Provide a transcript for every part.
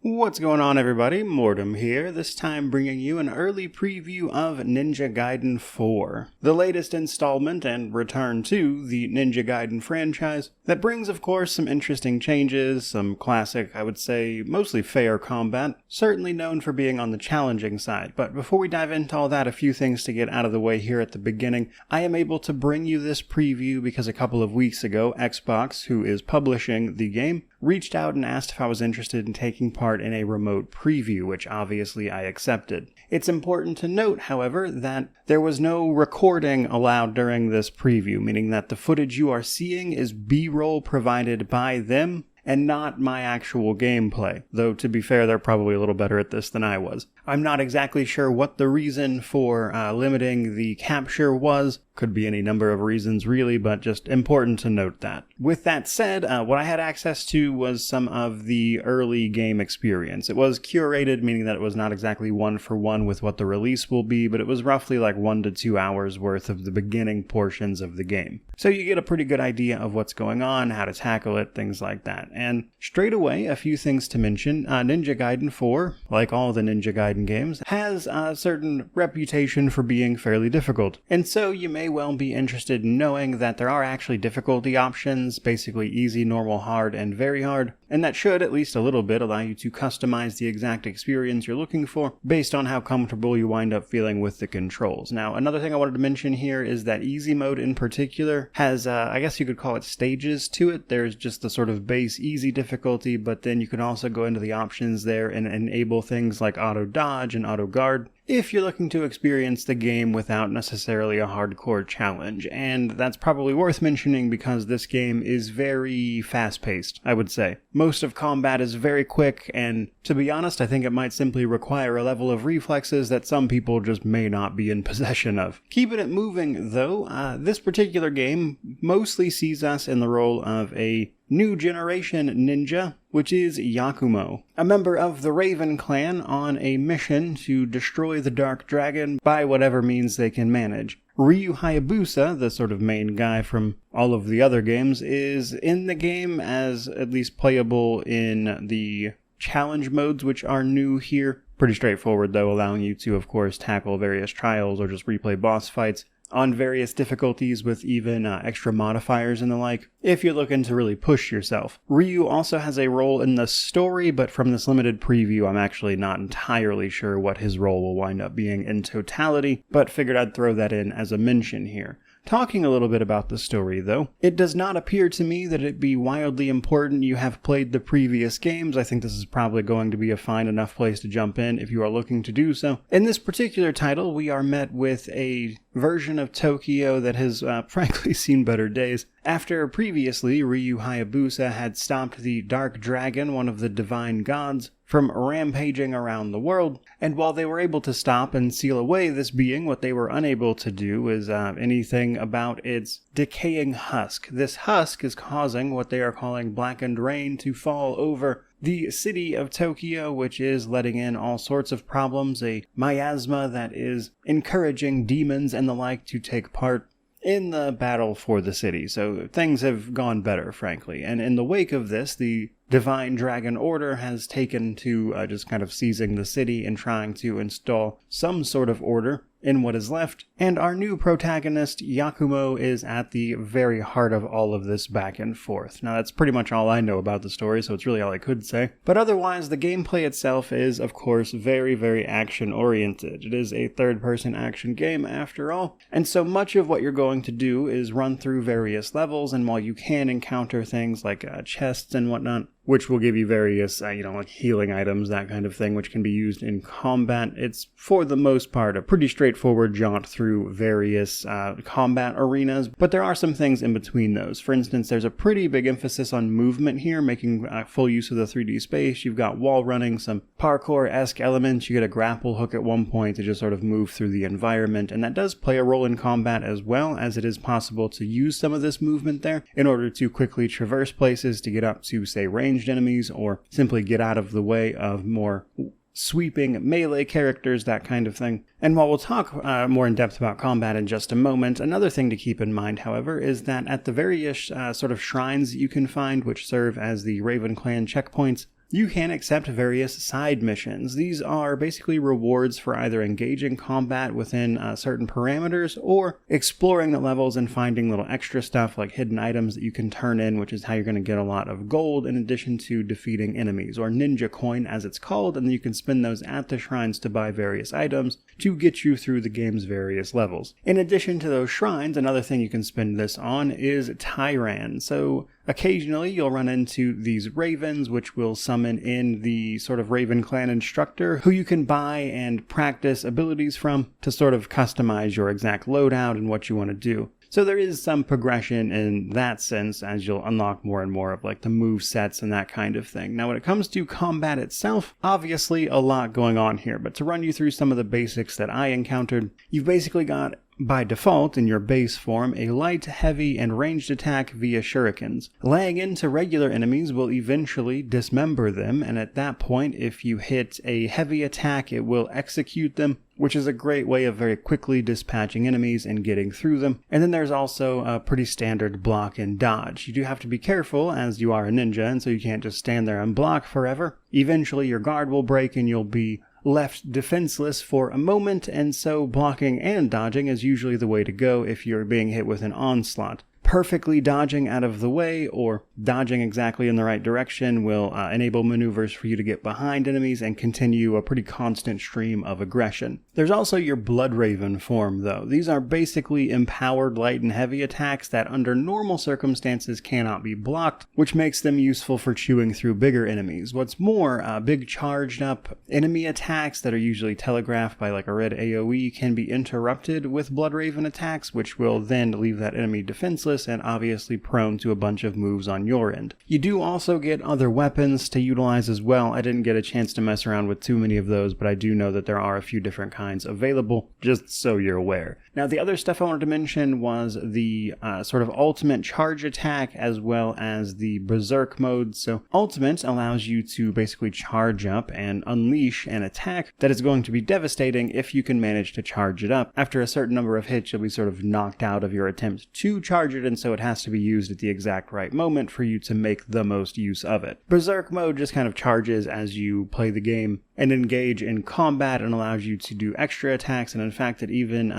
What's going on, everybody? Mortem here, this time bringing you an early preview of Ninja Gaiden 4, the latest installment and return to the Ninja Gaiden franchise that brings, of course, some interesting changes, some classic, I would say, mostly fair combat, certainly known for being on the challenging side. But before we dive into all that, a few things to get out of the way here at the beginning. I am able to bring you this preview because a couple of weeks ago, Xbox, who is publishing the game, reached out and asked if I was interested in taking part in a remote preview, which obviously I accepted. It's important to note, however, that there was no recording allowed during this preview, meaning that the footage you are seeing is B-roll provided by them and not my actual gameplay, though to be fair, they're probably a little better at this than I was. I'm not exactly sure what the reason for limiting the capture was. Could be any number of reasons really, but just important to note that. With that said, what I had access to was some of the early game experience. It was curated, meaning that it was not exactly one for one with what the release will be, but it was roughly like 1 to 2 hours worth of the beginning portions of the game. So you get a pretty good idea of what's going on, how to tackle it, things like that. And straight away, a few things to mention. Ninja Gaiden 4, like all the Ninja Gaiden games, has a certain reputation for being fairly difficult. And so you may well be interested in knowing that there are actually difficulty options, basically easy, normal, hard, and very hard, and that should, at least a little bit, allow you to customize the exact experience you're looking for based on how comfortable you wind up feeling with the controls. Now, another thing I wanted to mention here is that easy mode in particular has, I guess you could call it stages to it. There's just the sort of base easy difficulty, but then you can also go into the options there and enable things like auto dodge and auto guard if you're looking to experience the game without necessarily a hardcore challenge. And that's probably worth mentioning because this game is very fast-paced, I would say. Most of combat is very quick, and to be honest, I think it might simply require a level of reflexes that some people just may not be in possession of. Keeping it moving, though, this particular game mostly sees us in the role of a new generation ninja, which is Yakumo, a member of the Raven clan on a mission to destroy the Dark Dragon by whatever means they can manage. Ryu Hayabusa, the sort of main guy from all of the other games, is in the game as at least playable in the challenge modes, which are new here. Pretty straightforward though, allowing you to, of course, tackle various trials or just replay boss fights on various difficulties with even extra modifiers and the like, if you're looking to really push yourself. Ryu also has a role in the story, but from this limited preview, I'm actually not entirely sure what his role will wind up being in totality, but figured I'd throw that in as a mention here. Talking a little bit about the story, though, it does not appear to me that it be wildly important you have played the previous games. I think this is probably going to be a fine enough place to jump in if you are looking to do so. In this particular title, we are met with a version of Tokyo that has frankly seen better days. After previously, Ryu Hayabusa had stopped the Dark Dragon, one of the divine gods, from rampaging around the world, and while they were able to stop and seal away this being, what they were unable to do is anything about its decaying husk. This husk is causing what they are calling blackened rain to fall over the city of Tokyo, which is letting in all sorts of problems, a miasma that is encouraging demons and the like to take part in the battle for the city. So things have gone better, frankly. And in the wake of this, the Divine Dragon Order has taken to just kind of seizing the city and trying to install some sort of order in what is left. And our new protagonist, Yakumo, is at the very heart of all of this back and forth. Now, that's pretty much all I know about the story, so it's really all I could say. But otherwise, the gameplay itself is, of course, very, very action-oriented. It is a third-person action game, after all. And so much of what you're going to do is run through various levels, and while you can encounter things like chests and whatnot, which will give you various, like healing items, that kind of thing, which can be used in combat. It's, for the most part, a pretty straightforward jaunt through various combat arenas, but there are some things in between those. For instance, there's a pretty big emphasis on movement here, making full use of the 3D space. You've got wall running, some parkour-esque elements. You get a grapple hook at one point to just sort of move through the environment, and that does play a role in combat as well, as it is possible to use some of this movement there in order to quickly traverse places to get up to, say, ranged enemies, or simply get out of the way of more sweeping melee characters, that kind of thing. And while we'll talk more in depth about combat in just a moment, another thing to keep in mind, however, is that at the various sort of shrines you can find, which serve as the Raven Clan checkpoints, you can accept various side missions. These are basically rewards for either engaging combat within certain parameters or exploring the levels and finding little extra stuff like hidden items that you can turn in, which is how you're going to get a lot of gold in addition to defeating enemies, or ninja coin as it's called, and you can spend those at the shrines to buy various items to get you through the game's various levels. In addition to those shrines, another thing you can spend this on is Tyran. So occasionally you'll run into these ravens, which will summon in the sort of Raven Clan instructor who you can buy and practice abilities from to sort of customize your exact loadout and what you want to do. So there is some progression in that sense as you'll unlock more and more of like the move sets and that kind of thing. Now when it comes to combat itself, obviously a lot going on here, but to run you through some of the basics that I encountered, you've basically got by default, in your base form, a light, heavy, and ranged attack via shurikens. Laying into regular enemies will eventually dismember them, and at that point, if you hit a heavy attack, it will execute them, which is a great way of very quickly dispatching enemies and getting through them. And then there's also a pretty standard block and dodge. You do have to be careful, as you are a ninja, and so you can't just stand there and block forever. Eventually, your guard will break and you'll be left defenseless for a moment, and so blocking and dodging is usually the way to go if you're being hit with an onslaught. Perfectly dodging out of the way or dodging exactly in the right direction will enable maneuvers for you to get behind enemies and continue a pretty constant stream of aggression. There's also your Blood Raven form though. These are basically empowered light and heavy attacks that under normal circumstances cannot be blocked, which makes them useful for chewing through bigger enemies. What's more, big charged up enemy attacks that are usually telegraphed by like a red AoE can be interrupted with Blood Raven attacks, which will then leave that enemy defenseless and obviously prone to a bunch of moves on your end. You do also get other weapons to utilize as well. I didn't get a chance to mess around with too many of those, but I do know that there are a few different kinds available, just so you're aware. Now the other stuff I wanted to mention was the sort of ultimate charge attack as well as the berserk mode. So ultimate allows you to basically charge up and unleash an attack that is going to be devastating if you can manage to charge it up. After a certain number of hits, you'll be sort of knocked out of your attempt to charge it, and so it has to be used at the exact right moment for you to make the most use of it. Berserk mode just kind of charges as you play the game and engage in combat and allows you to do extra attacks, and in fact it even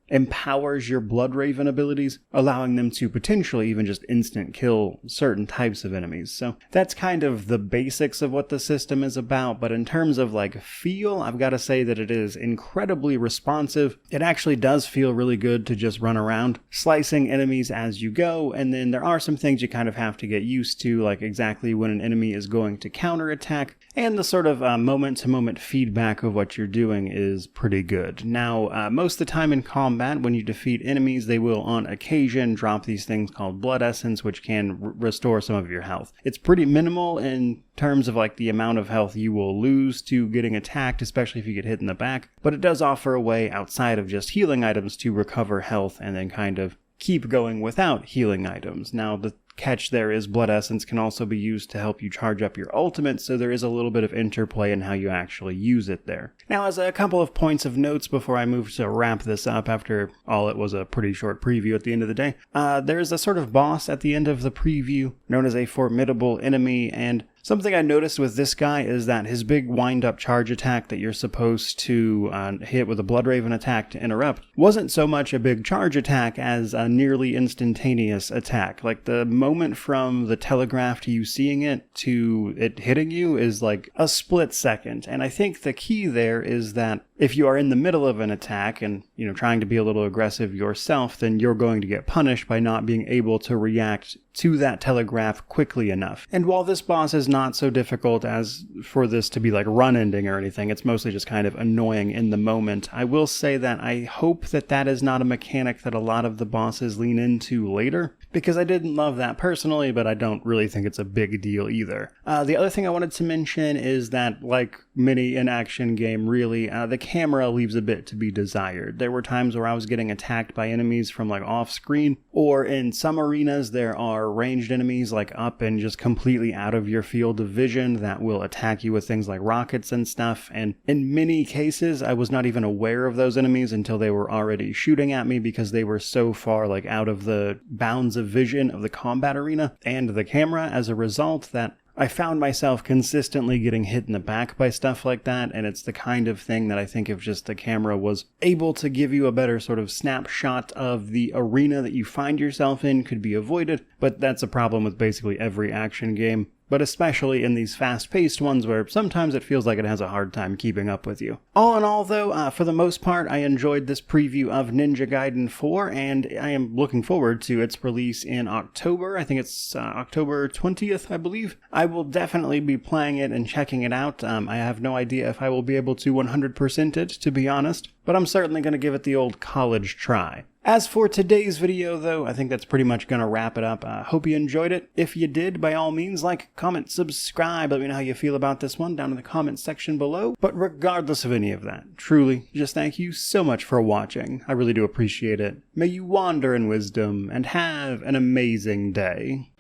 empowers your Blood Raven abilities, allowing them to potentially even just instant kill certain types of enemies. So that's kind of the basics of what the system is about, but in terms of like feel, I've got to say that it is incredibly responsive. It actually does feel really good to just run around slicing enemies as you go, and then there are some things you kind of have to get used to, like exactly when an enemy is going to counterattack, and the sort of moment-to-moment feedback of what you're doing is pretty good. Now, most of the time in combat, when you defeat enemies, they will on occasion drop these things called blood essence, which can restore some of your health. It's pretty minimal in terms of like the amount of health you will lose to getting attacked, especially if you get hit in the back, but it does offer a way outside of just healing items to recover health and then kind of keep going without healing items. Now, the catch there is blood essence can also be used to help you charge up your ultimate, so there is a little bit of interplay in how you actually use it there. Now, as a couple of points of notes before I move to wrap this up, after all it was a pretty short preview at the end of the day, there's a sort of boss at the end of the preview known as a formidable enemy, and something I noticed with this guy is that his big wind-up charge attack that you're supposed to hit with a Blood Raven attack to interrupt wasn't so much a big charge attack as a nearly instantaneous attack. Like the moment from the telegraph to you seeing it to it hitting you is like a split second. And I think the key there is that if you are in the middle of an attack and, trying to be a little aggressive yourself, then you're going to get punished by not being able to react to that telegraph quickly enough. And while this boss is not so difficult as for this to be like run ending or anything, it's mostly just kind of annoying in the moment. I will say that I hope that that is not a mechanic that a lot of the bosses lean into later, because I didn't love that personally, but I don't really think it's a big deal either. The other thing I wanted to mention is that, like many an action game really, the camera leaves a bit to be desired. There were times where I was getting attacked by enemies from like off screen, or in some arenas there are ranged enemies like up and just completely out of your field of vision that will attack you with things like rockets and stuff, and in many cases I was not even aware of those enemies until they were already shooting at me because they were so far like out of the bounds of vision of the combat arena and the camera as a result that I found myself consistently getting hit in the back by stuff like that, and it's the kind of thing that I think if just the camera was able to give you a better sort of snapshot of the arena that you find yourself in could be avoided, but that's a problem with basically every action game. But especially in these fast-paced ones where sometimes it feels like it has a hard time keeping up with you. All in all, though, for the most part, I enjoyed this preview of Ninja Gaiden 4, and I am looking forward to its release in October. I think it's October 20th, I believe. I will definitely be playing it and checking it out. I have no idea if I will be able to 100% it, to be honest, but I'm certainly going to give it the old college try. As for today's video, though, I think that's pretty much going to wrap it up. Hope you enjoyed it. If you did, by all means, like, comment, subscribe. Let me know how you feel about this one down in the comment section below. But regardless of any of that, truly, just thank you so much for watching. I really do appreciate it. May you wander in wisdom and have an amazing day.